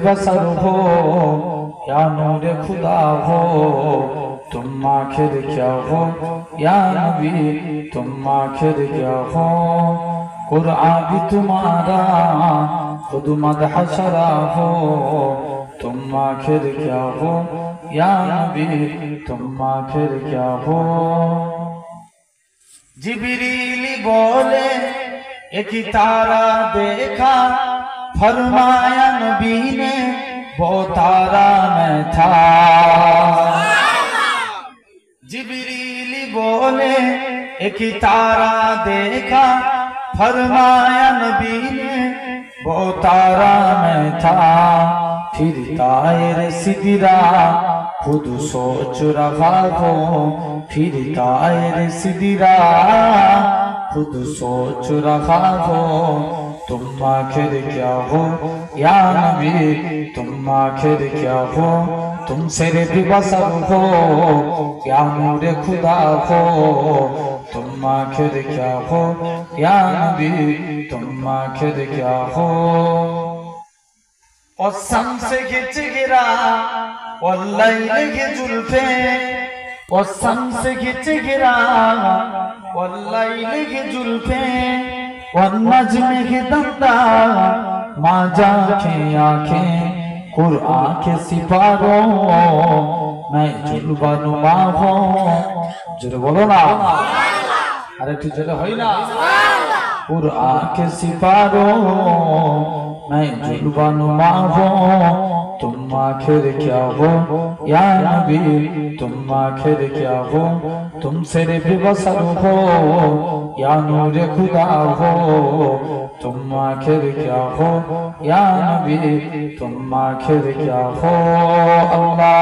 बसर हो या नूर खुदा हो, तुम आखिर क्या हो या नबी, तुम आखिर क्या हो। कुरान भी तुम्हारा खुद मदह शरा हो, तुम आखिर क्या हो या नबी, तुम आखिर क्या हो। जिब्रील बोले एक तारा देखा, फरमाया नबी ने वो तारा मैं था। जिब्रील बोले एक तारा देखा, फरमाया नबी ने वो तारा मैं था। फिर तायर सिदरा खुद सोच रहा हो, फिर तायर सिदरा खुद सोच रहा हो, तुम आखिर क्या हो या नबी, तुम आखिर क्या हो। तुम सिर्फ बसर हो या नूर खुदा हो, तुम आखिर क्या हो या नबी, तुम आखिर क्या हो। और सम से खिंच गिरा और लैल के जुल्फे, और सम से खिंच गिरा और लैल के जुल्फे, और नज्म के दंदा माजा के आंखें, कुरान के सिपारों मैं जुल्वा नुमा हूँ। जोरे बोलो ना, अरे ठीक जोरे होई ना। कुरान के सिपारों मैं जुल्वा नुमा हूँ, तुम आखिर क्या हो या नबी, तुम आखिर क्या हो। तुम सिर्फ बसर हो या नूर खुदा हो, तुम आखिर क्या हो या नबी, तुम आखिर क्या हो। अल्लाह